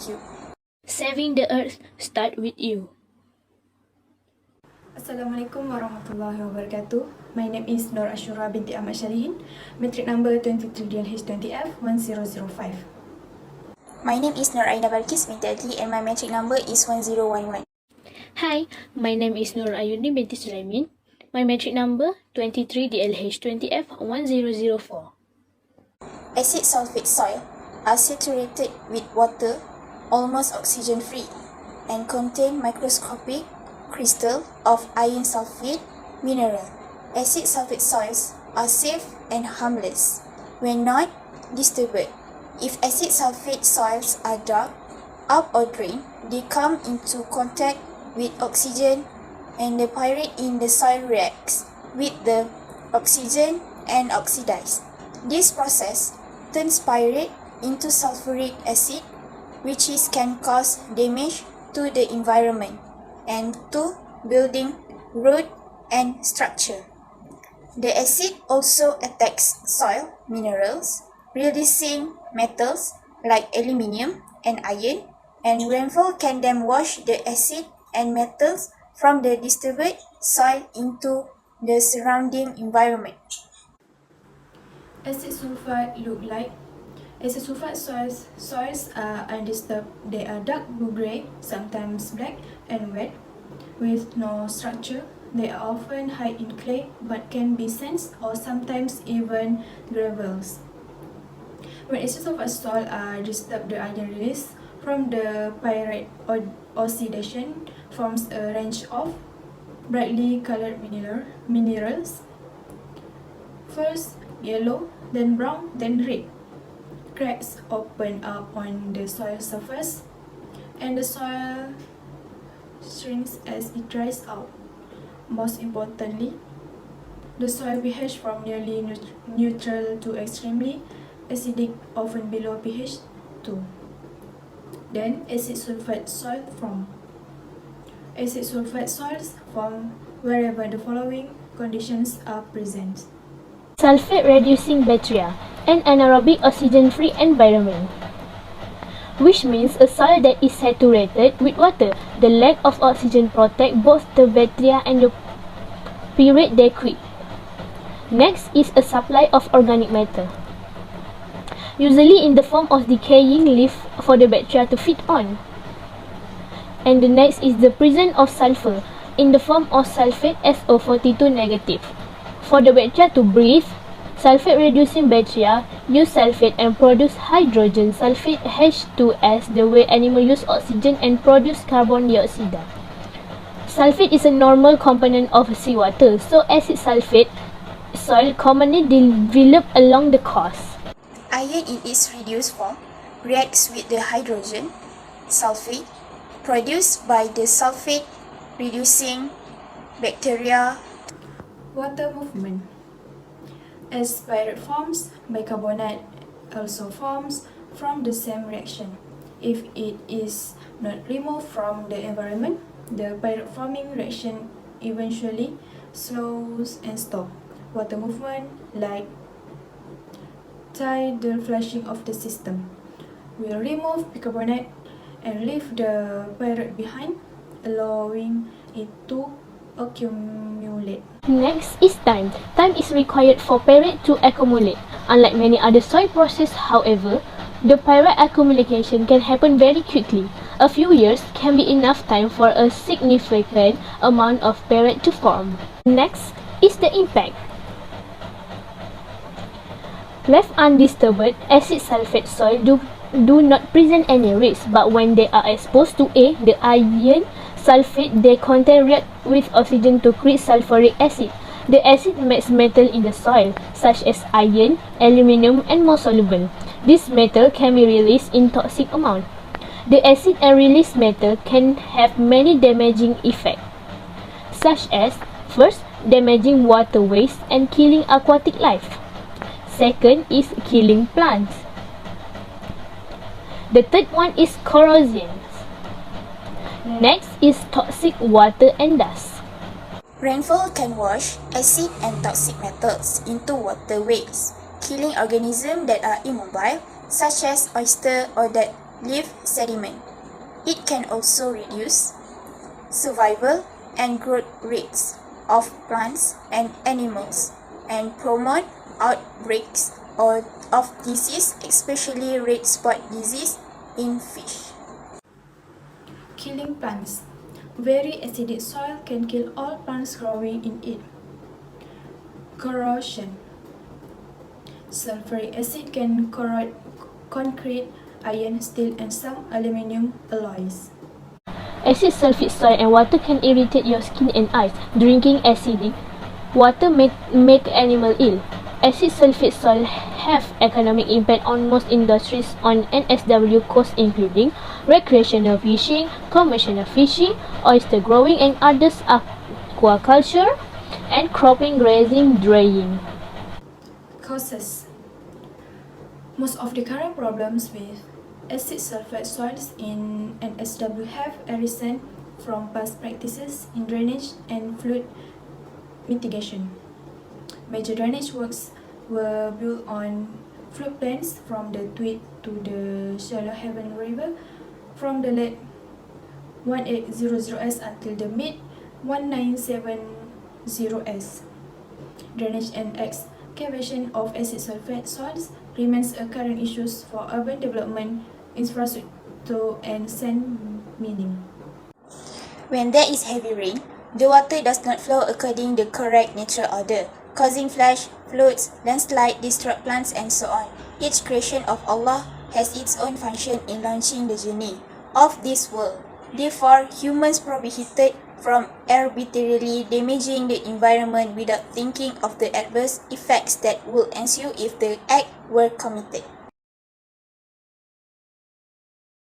Thank you. Saving the Earth start with you. Assalamualaikum warahmatullahi wabarakatuh. My name is Nur Ashura binti Ahmad Shalihin, metric number 23DLH20F1005. My name is Nur Aida Balkis binti Adli and my metric number is 1011. Hi, my name is Nur Ayuni binti Sulaimin. My metric number 23DLH20F1004. Acid sulfate soil are saturated with water, almost oxygen-free, and contain microscopic crystal of iron sulfate mineral. Acid sulfate soils are safe and harmless when not disturbed. If acid sulfate soils are dark, up or drained, they come into contact with oxygen and the pyrite in the soil reacts with the oxygen and oxidize. This process turns pyrite into sulfuric acid, which can cause damage to the environment and to building, road, and structure. The acid also attacks soil minerals, releasing metals like aluminium and iron, and rainfall can then wash the acid and metals from the disturbed soil into the surrounding environment. Acid sulfide look like. Acid sulfide soils are undisturbed. They are dark blue-gray, sometimes black and wet, with no structure. They are often high in clay but can be sands or sometimes even gravels. When acid sulfide soils are disturbed, the iron release from the pyrite oxidation forms a range of brightly colored minerals. First yellow, then brown, then red. Cracks open up on the soil surface and the soil shrinks as it dries out. Most importantly, the soil pH from nearly neutral to extremely acidic, often below pH 2. Then acid sulfide soil form. Acid sulfide soils form wherever the following conditions are present. Sulfate reducing bacteria, an anaerobic oxygen-free environment, which means a soil that is saturated with water. The lack of oxygen protects both the bacteria and the pyrite they create. Next is a supply of organic matter, usually in the form of decaying leaf for the bacteria to feed on. And the next is the presence of sulfur in the form of sulfate SO42 negative. For the bacteria to breathe, sulfate-reducing bacteria use sulfate and produce hydrogen sulfate H2S the way animals use oxygen and produce carbon dioxide. Sulfate is a normal component of seawater, so acid sulfate soil commonly develop along the coast. Iron in its reduced form reacts with the hydrogen sulfate produced by the sulfate reducing bacteria. Water movement. As pyrite forms, bicarbonate also forms from the same reaction. If it is not removed from the environment, the pyrite forming reaction eventually slows and stops. Water movement like tidal flushing of the system will remove bicarbonate and leave the pyrite behind, allowing it to accumulate. Next is time. Time is required for pyrite to accumulate. Unlike many other soil processes, however, the pyrite accumulation can happen very quickly. A few years can be enough time for a significant amount of pyrite to form. Next is the impact. Left undisturbed, acid sulfate soil do not present any risk, but when they are exposed to the iron sulfate they contain react with oxygen to create sulfuric acid. The acid makes metal in the soil, such as iron, aluminium, and more soluble. This metal can be released in toxic amount. The acid and released metal can have many damaging effects, such as first, damaging waterways and killing aquatic life. Second is killing plants. The third one is corrosion. Next is toxic water and dust. Rainfall can wash acid and toxic metals into waterways, killing organisms that are immobile, such as oysters or that leaf sediment. It can also reduce survival and growth rates of plants and animals and promote outbreaks of disease, especially red spot disease in fish. Killing plants. Very acidic soil can kill all plants growing in it. Corrosion. Sulfuric acid can corrode concrete, iron, steel, and some aluminium alloys. Acid sulfate soil and water can irritate your skin and eyes. Drinking acidic water make animal ill. Acid sulfate soil have economic impact on most industries on NSW coast, including recreational fishing, commercial fishing, oyster growing, and others aquaculture and cropping, grazing, drying. Causes. Most of the current problems with acid sulfate soils in NSW have arisen from past practices in drainage and flood mitigation. Major drainage works were built on floodplains from the Tweed to the Shallow Haven River from the late 1800s until the mid 1970s. Drainage and excavation of acid sulfate soils remains a current issue for urban development, infrastructure, and sand mining. When there is heavy rain, the water does not flow according to the correct natural order, causing flash, floods, landslide, disrupt plants, and so on. Each creation of Allah has its own function in launching the journey of this world. Therefore, humans prohibited from arbitrarily damaging the environment without thinking of the adverse effects that would ensue if the act were committed.